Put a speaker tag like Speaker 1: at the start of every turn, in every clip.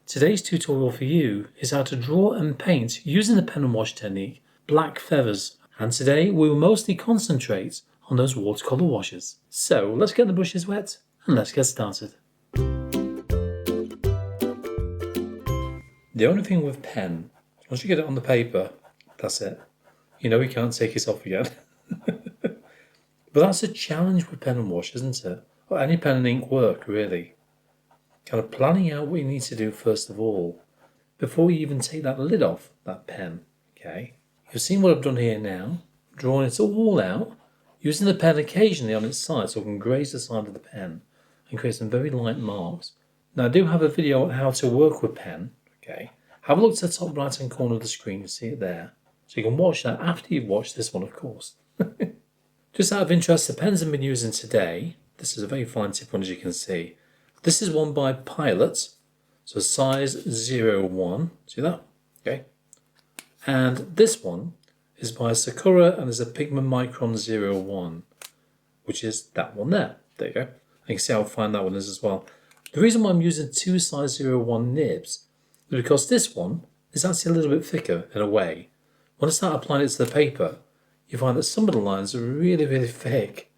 Speaker 1: Today's tutorial for you is how to draw and paint using the pen and wash technique, black feathers, and today we will mostly concentrate on those watercolour washes. So let's get the brushes wet and let's get started. The only thing with pen, once you get it on the paper, that's it. You know you can't take it off again. But that's a challenge with pen and wash, isn't it? Or any pen and ink work, really. Kind of planning out what you need to do first of all, before you even take that lid off that pen, okay? You've seen what I've done here now, drawing it all out, using the pen occasionally on its side so I can graze the side of the pen and create some very light marks. Now I do have a video on how to work with pen, okay? Have a look to the top right hand corner of the screen, you see it there. So you can watch that after you've watched this one, of course. Just out of interest, the pens I've been using today, this is a very fine tip one as you can see. This is one by Pilot, so size 01, see that? Okay. And this one is by Sakura and is a Pigment Micron 01, which is that one there. There you go. And you can see how fine that one is as well. The reason why I'm using two size 01 nibs is because this one is actually a little bit thicker in a way. When I start applying it to the paper, you find that some of the lines are really, really thick.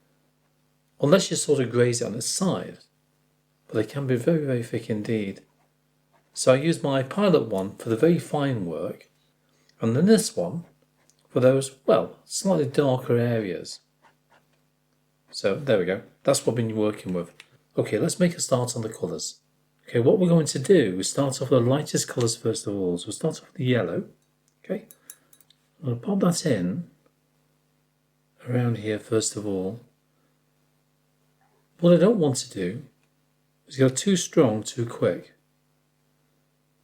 Speaker 1: Unless you sort of graze it on its side. But they can be very, very thick indeed. So I use my Pilot one for the very fine work. And then this one for those, well, slightly darker areas. So there we go. That's what I've been working with. Okay, let's make a start on the colours. Okay, what we're going to do is start off with the lightest colours first of all. So we'll start off with the yellow. Okay. I'm going to pop that in around here first of all. What I don't want to do is go too strong too quick.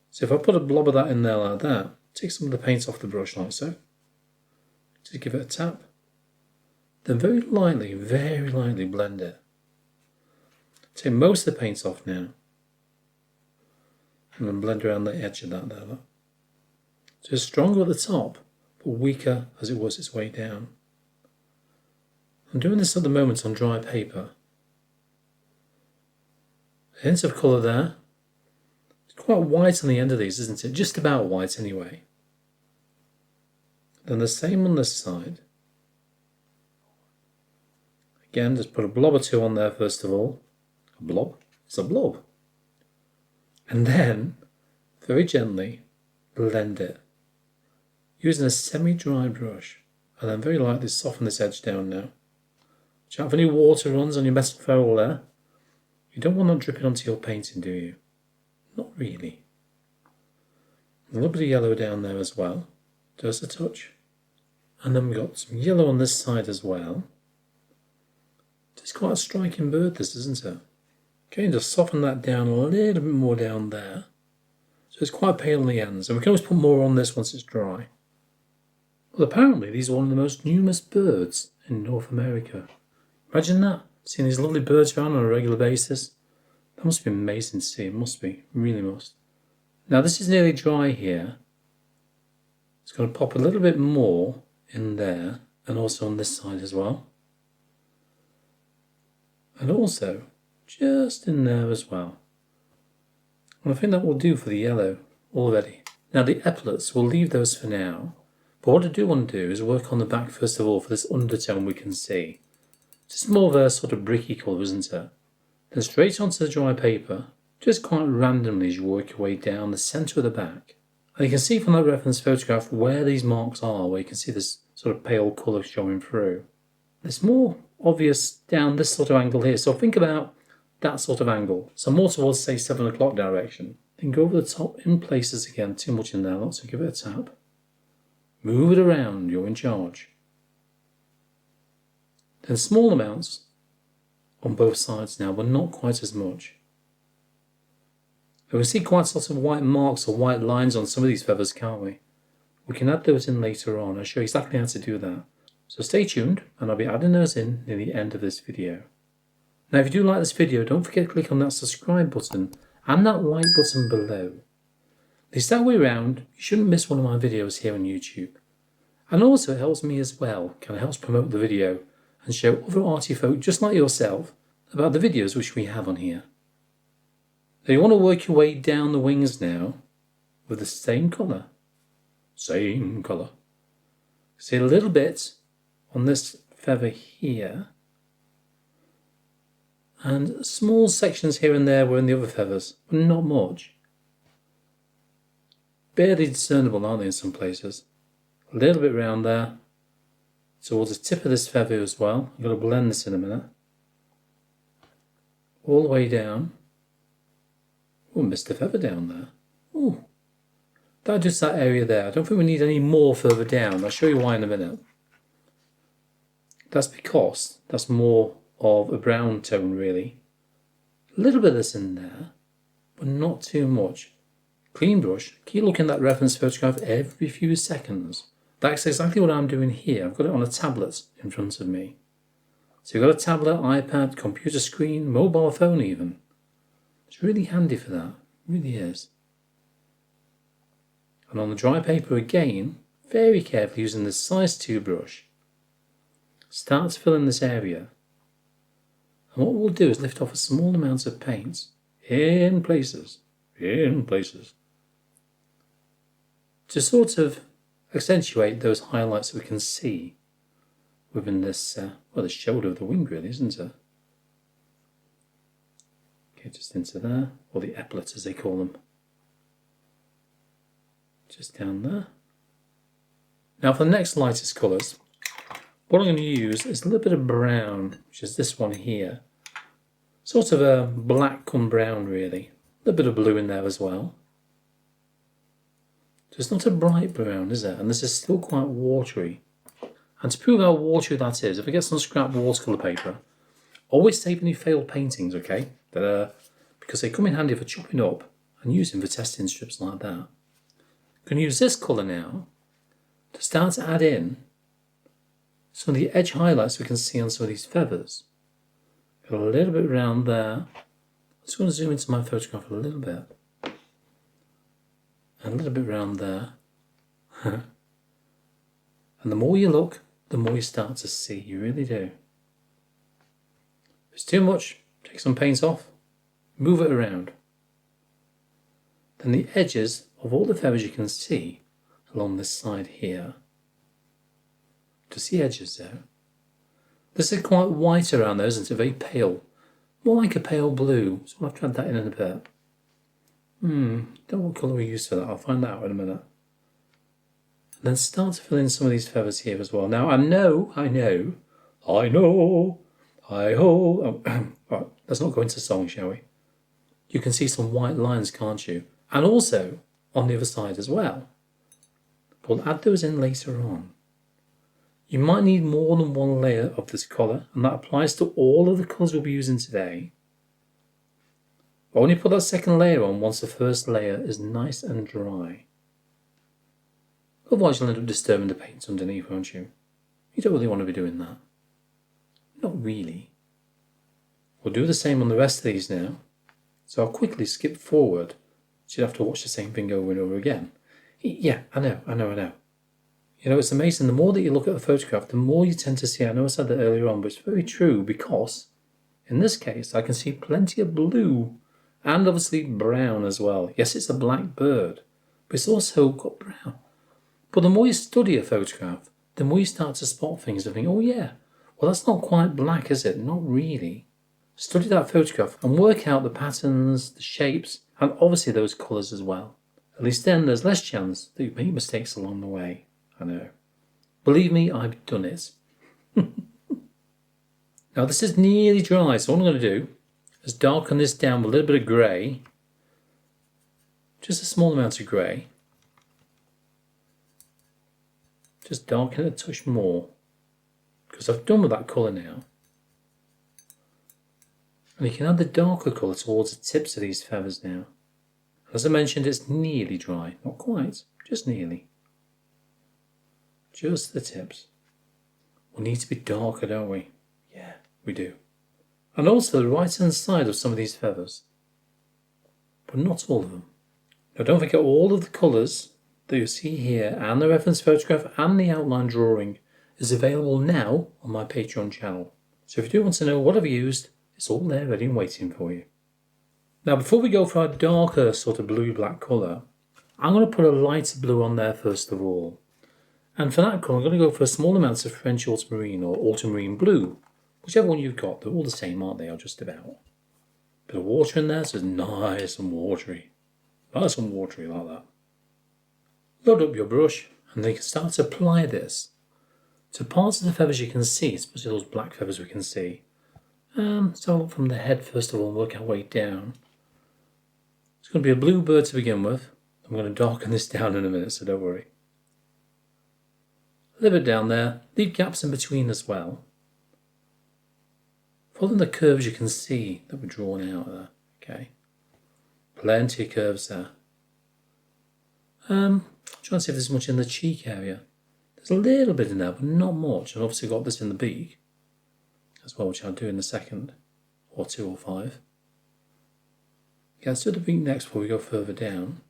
Speaker 1: So if I put a blob of that in there like that, take some of the paint off the brush like so. Just give it a tap. Then very lightly blend it. Take most of the paint off now. And then blend around the edge of that there. Look. So it's stronger at the top, but weaker as it works its way down. I'm doing this at the moment on dry paper. A hint of colour there. It's quite white on the end of these, isn't it? Just about white anyway. Then the same on this side. Again, just put a blob or two on there first of all. A blob? It's a blob. And then, very gently, blend it. Using a semi-dry brush. And then very lightly soften this edge down now. Watch out if any water runs on your metal ferrule there. You don't want that dripping onto your painting, do you? Not really. A little bit of yellow down there as well. Just a touch. And then we've got some yellow on this side as well. It's quite a striking bird, this, isn't it? Okay, just soften that down a little bit more down there. So it's quite pale on the ends. And we can always put more on this once it's dry. Well, apparently these are one of the most numerous birds in North America. Imagine that, seeing these lovely birds around on a regular basis. That must be amazing to see, it must be, really must. Now this is nearly dry here. It's going to pop a little bit more in there, and also on this side as well. And also, just in there as well. And I think that will do for the yellow already. Now the epaulets, we'll leave those for now. But what I do want to do is work on the back first of all for this undertone we can see. Just more of a sort of bricky colour, isn't it? Then straight onto the dry paper, just quite randomly as you work your way down the centre of the back. And you can see from that reference photograph where these marks are, where you can see this sort of pale colour showing through. It's more obvious down this sort of angle here, so think about that sort of angle. So more towards, say, 7 o'clock direction. Then go over the top in places again, too much in there, so give it a tap. Move it around, you're in charge. Then small amounts on both sides now, but not quite as much. We can see quite lots of white marks or white lines on some of these feathers, can't we? We can add those in later on. I'll show you exactly how to do that. So stay tuned, and I'll be adding those in near the end of this video. Now if you do like this video, don't forget to click on that subscribe button and that like button below. At least that way around, you shouldn't miss one of my videos here on YouTube. And also it helps me as well, kind of helps promote the video and show other arty folk just like yourself about the videos which we have on here. Now you want to work your way down the wings now with the same colour. Same colour. See a little bit on this feather here. And small sections here and there were in the other feathers, but not much. Barely discernible, aren't they, in some places? A little bit round there. Towards the tip of this feather as well. I'm going to blend this in a minute. All the way down. Oh, missed a feather down there. Oh, that's just that area there. I don't think we need any more further down. I'll show you why in a minute. That's because that's more of a brown tone, really. A little bit of this in there, but not too much. Clean brush. Keep looking at that reference photograph every few seconds. That's exactly what I'm doing here. I've got it on a tablet in front of me. So you've got a tablet, iPad, computer screen, mobile phone even. It's really handy for that. It really is. And on the dry paper again, very carefully using the size 2 brush, start to fill in this area. And what we'll do is lift off a small amount of paint in places, to sort of accentuate those highlights that we can see within this, well, the shoulder of the wing really, isn't it? Okay, just into there, or the epaulet as they call them. Just down there. Now for the next lightest colours, what I'm going to use is a little bit of brown, which is this one here. Sort of a black come brown really. A little bit of blue in there as well. So it's not a bright brown, is it? And this is still quite watery. And to prove how watery that is, if I get some scrap watercolour paper, always save any failed paintings, okay? Because they come in handy for chopping up and using for testing strips like that. I'm going to use this colour now to start to add in some of the edge highlights we can see on some of these feathers. Got a little bit around there. I'm just going to zoom into my photograph a little bit. And a little bit around there. And the more you look, the more you start to see. You really do. If it's too much, take some paint off, move it around. Then the edges of all the feathers you can see along this side here. Just the edges there. This is quite white around there, isn't it? Very pale. More like a pale blue. So I'll have to add that in a bit. Don't know what colour we use for that. I'll find that out in a minute. And then start to fill in some of these feathers here as well. Now I know. Oh, right, let's not go into song, shall we? You can see some white lines, can't you? And also on the other side as well. We'll add those in later on. You might need more than one layer of this colour, and that applies to all of the colours we'll be using today. Only put that second layer on once the first layer is nice and dry. Otherwise you'll end up disturbing the paint underneath, won't you? You don't really want to be doing that. Not really. We'll do the same on the rest of these now. So I'll quickly skip forward. So you'll have to watch the same thing over and over again. Yeah, I know. You know, it's amazing. The more that you look at a photograph, the more you tend to see. I know I said that earlier on, but it's very true because in this case, I can see plenty of blue and obviously brown as well. Yes, it's a black bird, but it's also got brown. But the more you study a photograph, the more you start to spot things and think, oh yeah, well that's not quite black, is it? Not really. Study that photograph and work out the patterns, the shapes, and obviously those colours as well. At least then there's less chance that you make mistakes along the way. I know. Believe me, I've done it. Now this is nearly dry, so what I'm going to do is darken this down with a little bit of grey. Just a small amount of grey. Just darken it a touch more. Because I've done with that colour now. And you can add the darker colour towards the tips of these feathers now. As I mentioned, it's nearly dry. Not quite, just nearly. Just the tips. We need to be darker, don't we? Yeah, we do. And also the right hand side of some of these feathers. But not all of them. Now don't forget all of the colours that you see here and the reference photograph and the outline drawing is available now on my Patreon channel. So if you do want to know what I've used, it's all there ready and waiting for you. Now before we go for our darker sort of blue-black colour, I'm going to put a lighter blue on there first of all. And for that colour I'm going to go for a small amount of French ultramarine or ultramarine blue. Whichever one you've got, they're all the same, aren't they, or just about. Bit of water in there, so it's nice and watery. Nice and watery like that. Load up your brush and then you can start to apply this to parts of the feathers you can see, especially those black feathers we can see. So from the head first of all, work our way down. It's going to be a blue bird to begin with. I'm going to darken this down in a minute, so don't worry. A little bit down there, leave gaps in between as well. Following the curves you can see that were drawn out there, okay? Plenty of curves there. Trying to see if there's much in the cheek area. There's a little bit in there, but not much. I've obviously got this in the beak as well, which I'll do in a second, or 2 or 5. Okay, let's do the beak next before we go further down.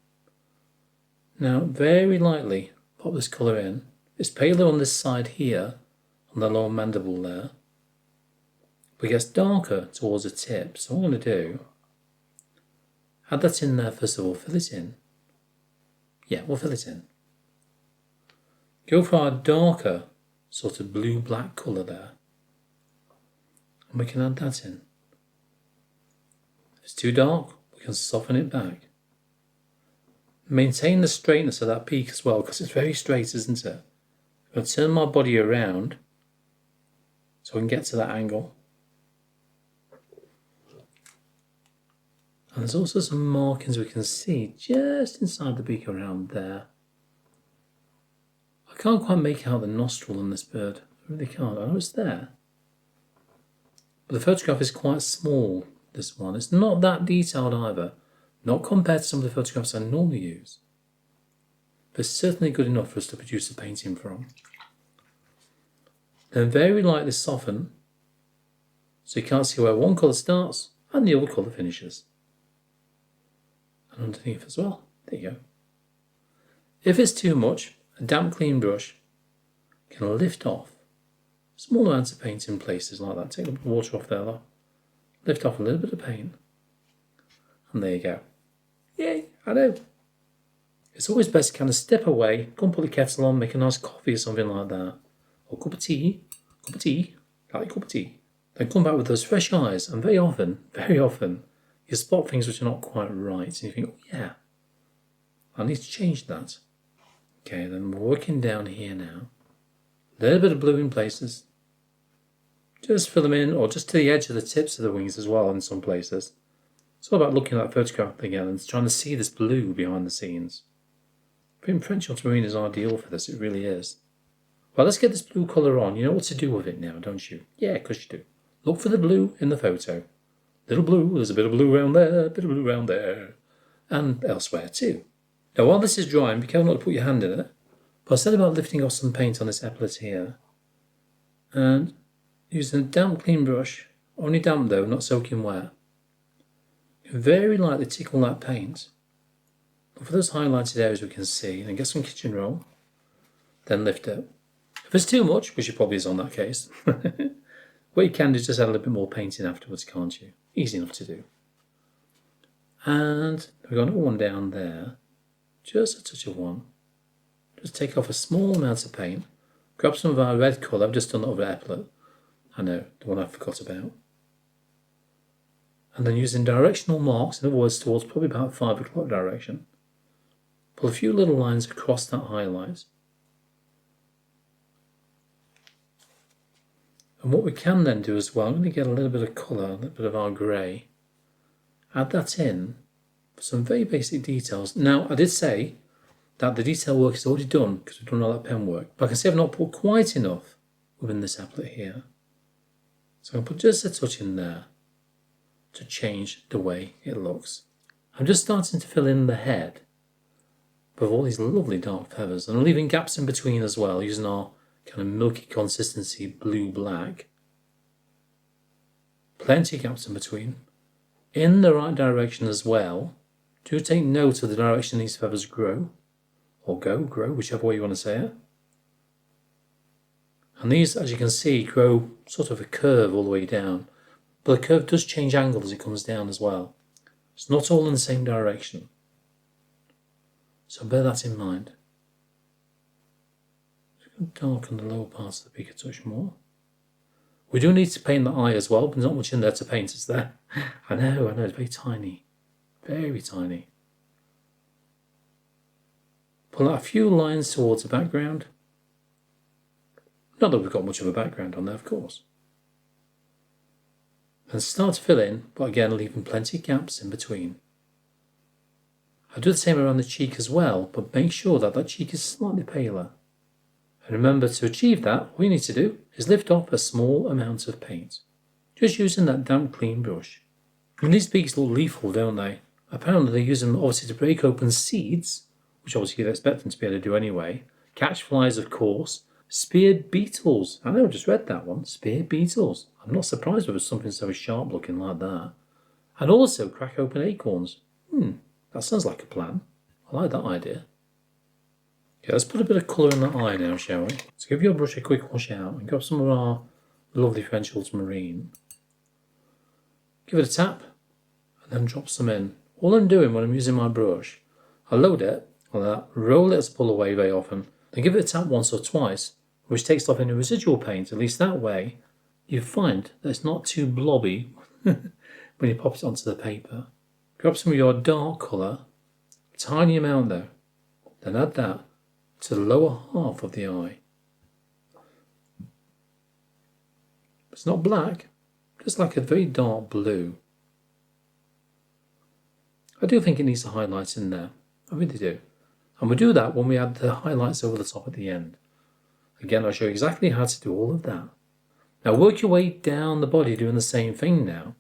Speaker 1: Now, very lightly, pop this colour in. It's paler on this side here, on the lower mandible there, but it gets darker towards the tip. So what I'm going to do, add that in there first of all, fill it in. Yeah, we'll fill it in. Go for our darker sort of blue-black colour there. And we can add that in. If it's too dark, we can soften it back. Maintain the straightness of that peak as well, because it's very straight, isn't it? I'm going to turn my body around so I can get to that angle. And there's also some markings we can see just inside the beak around there. I can't quite make out the nostril on this bird. I really can't. I know it's there. But the photograph is quite small, this one. It's not that detailed either. Not compared to some of the photographs I normally use. But it's certainly good enough for us to produce a painting from. Then very lightly soften so you can't see where one colour starts and the other colour finishes. And underneath as well. There you go. If it's too much, a damp clean brush can lift off small amounts of paint in places like that. Take the water off there though. Lift off a little bit of paint. And there you go. Yay, I know. It's always best to kind of step away, go and put the kettle on, make a nice coffee or something like that. Or cup of tea, like a cup of tea. Then come back with those fresh eyes, and very often, you spot things which are not quite right, and you think, oh yeah, I need to change that. Okay, then we're working down here now. A little bit of blue in places. Just fill them in, or just to the edge of the tips of the wings as well in some places. It's all about looking at that photograph again and trying to see this blue behind the scenes. Putting French ultramarine is ideal for this, it really is. Well, let's get this blue colour on. You know what to do with it now, don't you? Yeah, of course you do. Look for the blue in the photo. Little blue, there's a bit of blue around there, a bit of blue around there. And elsewhere too. Now while this is drying, be careful not to put your hand in it. But I said about lifting off some paint on this epaulet here. And using a damp clean brush, only damp though, not soaking wet. Very lightly tickle that paint. Look for those highlighted areas we can see, and get some kitchen roll. Then lift it. If it's too much, which it probably is on that case, what you can do is just add a little bit more paint in afterwards, can't you? Easy enough to do. And we've got another one down there. Just a touch of one. Just take off a small amount of paint. Grab some of our red colour. I've just done that over epaulet. I know, the one I forgot about. And then using directional marks, in other words, towards probably about 5 o'clock direction. Pull a few little lines across that highlight. And what we can then do as well, I'm going to get a little bit of colour, a little bit of our grey. Add that in for some very basic details. Now, I did say that the detail work is already done because we've done all that pen work. But I can see I've not put quite enough within this applet here. So I'm going to put just a touch in there to change the way it looks. I'm just starting to fill in the head with all these lovely dark feathers. And I'm leaving gaps in between as well, using our kind of milky consistency blue-black. Plenty of gaps in between. In the right direction as well. Do take note of the direction these feathers grow. Or grow, whichever way you want to say it. And these, as you can see, grow sort of a curve all the way down. But the curve does change angle as it comes down as well. It's not all in the same direction. So bear that in mind. Just going to darken the lower parts of the beak a touch more. We do need to paint the eye as well, but there's not much in there to paint, is there? I know, it's very tiny. Very tiny. Pull out a few lines towards the background. Not that we've got much of a background on there, of course. And start to fill in, but again leaving plenty of gaps in between. I do the same around the cheek as well, but make sure that that cheek is slightly paler. And remember, to achieve that, all you need to do is lift off a small amount of paint, just using that damp clean brush. And these beaks look lethal, don't they? Apparently they use them obviously to break open seeds, which obviously you'd expect them to be able to do anyway, catch flies of course, speared beetles. I know, I just read that one, speared beetles. I'm not surprised with something so sharp looking like that. And also crack open acorns. That sounds like a plan. I like that idea. Okay, let's put a bit of colour in the eye now, shall we? So give your brush a quick wash out and grab some of our lovely French ultramarine. Give it a tap and then drop some in. All I'm doing when I'm using my brush, I load it like that, roll it as I pull away very often, then give it a tap once or twice, which takes off any residual paint. At least that way you find that it's not too blobby when you pop it onto the paper. Grab some of your dark colour, tiny amount though, then add that to the lower half of the eye. It's not black, just like a very dark blue. I do think it needs the highlights in there, I really do. And we'll do that when we add the highlights over the top at the end. Again, I'll show you exactly how to do all of that. Now work your way down the body doing the same thing now.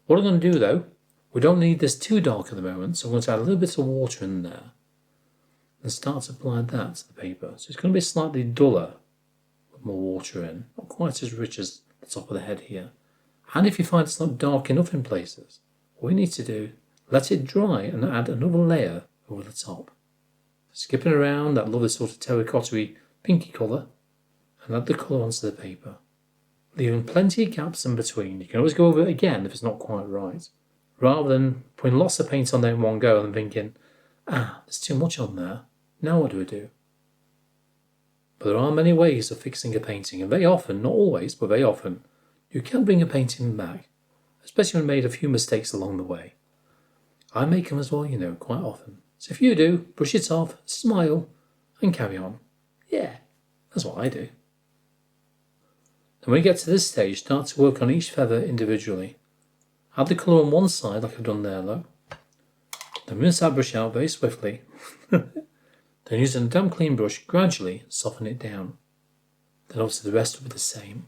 Speaker 1: What I'm going to do though, we don't need this too dark at the moment, so I'm going to add a little bit of water in there and start to apply that to the paper. So it's going to be slightly duller with more water in, not quite as rich as the top of the head here. And if you find it's not dark enough in places, all you need to do, let it dry and add another layer over the top. Skipping around that lovely sort of terracotta-y pinky colour and add the colour onto the paper. Leaving plenty of gaps in between. You can always go over it again if it's not quite right. Rather than putting lots of paint on there in one go and thinking, there's too much on there, now what do I do? But there are many ways of fixing a painting, and very often, not always, but very often, you can bring a painting back, especially when made a few mistakes along the way. I make them as well, quite often. So if you do, brush it off, smile, and carry on. Yeah, that's what I do. And when you get to this stage, start to work on each feather individually. Add the colour on one side, like I've done there, look. Then rinse that brush out very swiftly. Then using a damp clean brush, gradually soften it down. Then obviously the rest will be the same.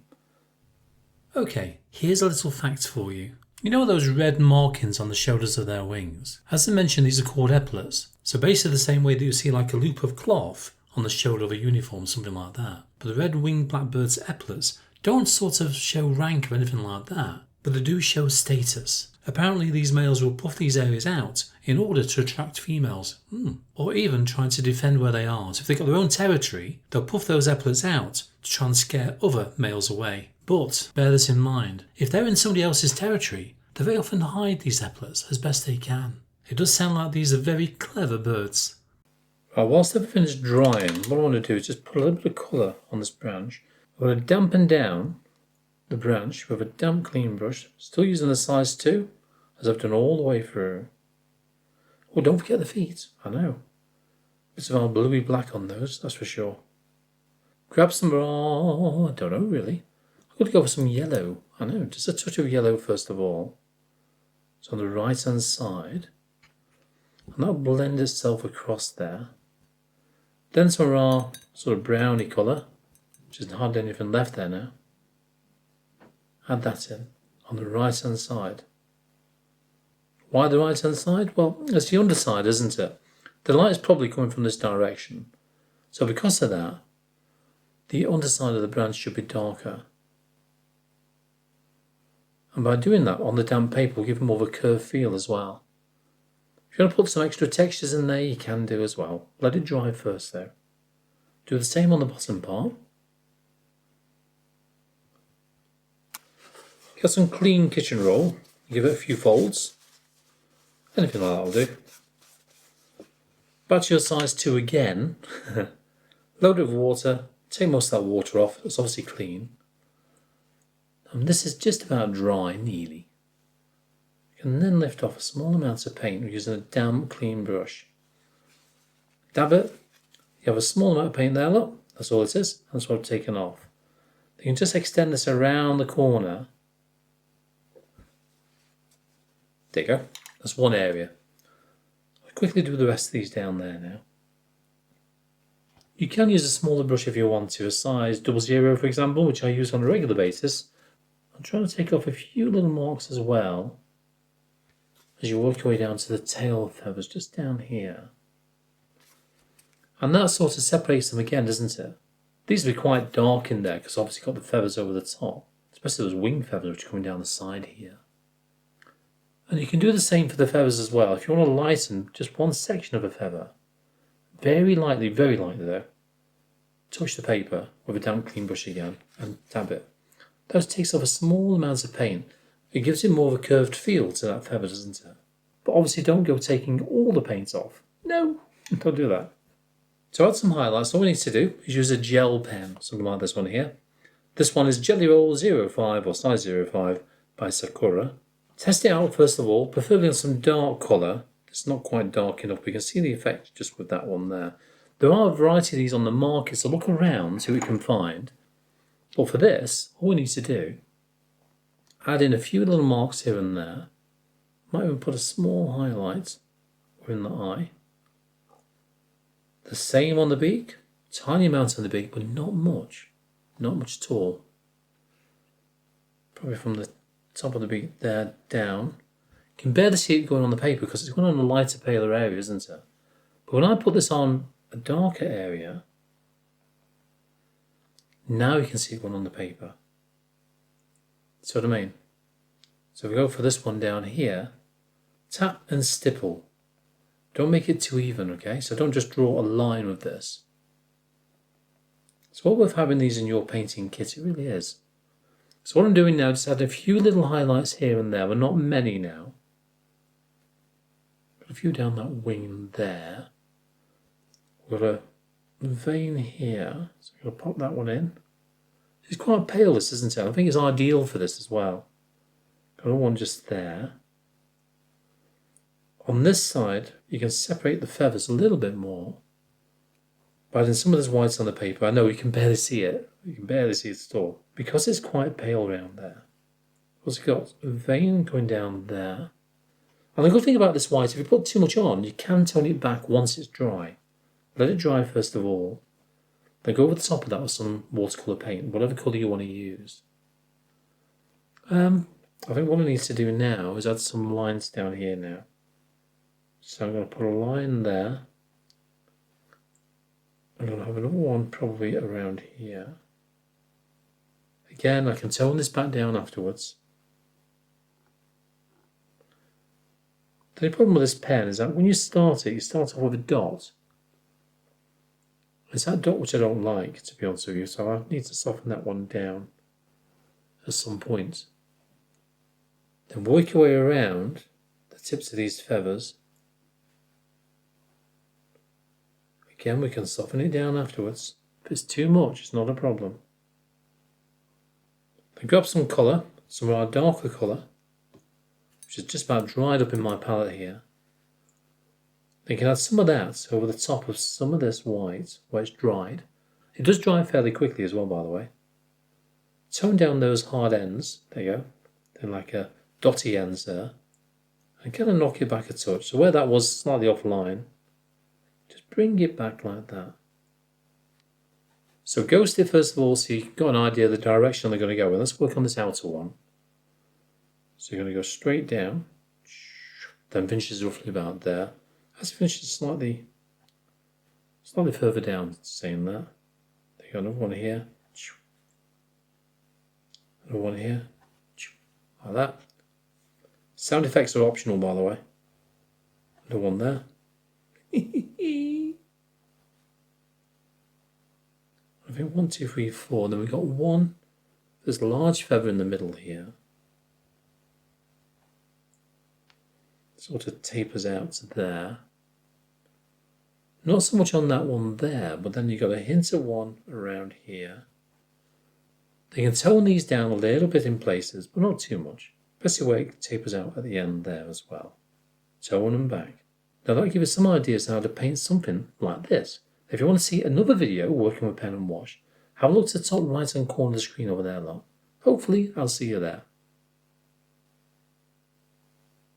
Speaker 1: Okay, here's a little fact for you. You know those red markings on the shoulders of their wings? As I mentioned, these are called epaulets. So basically the same way that you see like a loop of cloth on the shoulder of a uniform, something like that. But the red-winged Blackbird's epaulets don't sort of show rank or anything like that, but they do show status. Apparently these males will puff these areas out in order to attract females, or even trying to defend where they are. So if they've got their own territory, they'll puff those epaulets out to try and scare other males away. But bear this in mind, if they're in somebody else's territory, they very often hide these epaulets as best they can. It does sound like these are very clever birds. Right, whilst they've finished drying, what I want to do is just put a little bit of colour on this branch. I want to dampen down the branch with a damp clean brush, still using the size 2, as I've done all the way through. Oh, don't forget the feet, I know. Bits of our bluey black on those, that's for sure. Grab some, I don't know really. I'm going to go for some yellow, I know, just a touch of yellow first of all. So on the right hand side, and that'll blend itself across there. Then some of our sort of browny colour, which isn't hardly anything left there now. Add that in on the right hand side. Why the right hand side? Well, it's the underside, isn't it? The light is probably coming from this direction. So because of that, the underside of the branch should be darker. And by doing that on the damp paper, we'll give it more of a curved feel as well. If you want to put some extra textures in there, you can do as well. Let it dry first though. Do the same on the bottom part. Get some clean kitchen roll, give it a few folds, Anything like that will do. Back to your size 2 again. Load it with water. Take most of that water off. It's obviously clean. And this is just about dry, nearly. You can then lift off a small amount of paint using a damp, clean brush. Dab it. You have a small amount of paint there, look. That's all it is. That's what I've taken off. You can just extend this around the corner. There you go. That's one area. I'll quickly do the rest of these down there now. You can use a smaller brush if you want to, a size 00 for example, which I use on a regular basis. I'm trying to take off a few little marks as well as you work your way down to the tail feathers, just down here. And that sort of separates them again, doesn't it? These will be quite dark in there because obviously got the feathers over the top, especially those wing feathers which are coming down the side here. And you can do the same for the feathers as well. If you want to lighten just one section of a feather, very lightly though, touch the paper with a damp clean brush again and dab it. That takes off a small amount of paint. It gives it more of a curved feel to that feather, doesn't it? But obviously don't go taking all the paint off. No, don't do that. To add some highlights, all we need to do is use a gel pen, something like this one here. This one is Jelly Roll 05 or size 05 by Sakura. Test it out first of all, preferably on some dark colour. It's not quite dark enough, but you can see the effect just with that one there. There are a variety of these on the market, so look around, see what you can find. But for this, all we need to do, add in a few little marks here and there. Might even put a small highlight in the eye. The same on the beak, tiny amount on the beak, but not much at all. Probably from the top of the beak there down. You can barely see it going on the paper because it's going on a lighter, paler area, isn't it? But when I put this on a darker area, now you can see it going on the paper. See what I mean? So if we go for this one down here, tap and stipple. Don't make it too even, okay? So don't just draw a line with this. It's well worth having these in your painting kit, it really is. So what I'm doing now is add a few little highlights here and there, but not many now. Put a few down that wing there. We've got a vein here, so I'm going to pop that one in. It's quite pale, this, isn't it? I think it's ideal for this as well. Got one just there. On this side, you can separate the feathers a little bit more by adding some of this white on the paper. I know you can barely see it. You can barely see it at all because it's quite pale around there. Also got a vein going down there. And the good thing about this white, if you put too much on, you can tone it back once it's dry. Let it dry first of all. Then go over the top of that with some watercolour paint, whatever colour you want to use. I think what I need to do now is add some lines down here now. So I'm going to put a line there. I'm going to have another one probably around here. Again, I can tone this back down afterwards. The problem with this pen is that when you start it, you start off with a dot. It's that dot which I don't like, to be honest with you, so I need to soften that one down at some point. Then work your way around the tips of these feathers. Again, we can soften it down afterwards. If it's too much, it's not a problem. Then grab some colour, some of our darker colour, which is just about dried up in my palette here. Then you can add some of that over the top of some of this white where it's dried. It does dry fairly quickly as well, by the way. Tone down those hard ends. There you go. Then like a dotty ends there. And kind of knock it back a touch. So where that was slightly offline, just bring it back like that. So ghost it first of all so you've got an idea of the direction they're going to go. And let's work on this outer one. So you're going to go straight down. Then finishes roughly about there. As it finishes slightly further down, saying that. There you go, another one here. Another one here. Like that. Sound effects are optional, by the way. Another one there. I think 1, 2, 3, 4. Then we've got one. There's a large feather in the middle here. sort of tapers out to there. Not so much on that one there, but then you've got a hint of one around here. They can tone these down a little bit in places, but not too much. Especially where it tapers out at the end there as well. Tone them back. Now that'll give us some ideas how to paint something like this. If you want to see another video working with pen and wash, have a look to the top right hand corner of the screen over there, lot. Hopefully I'll see you there.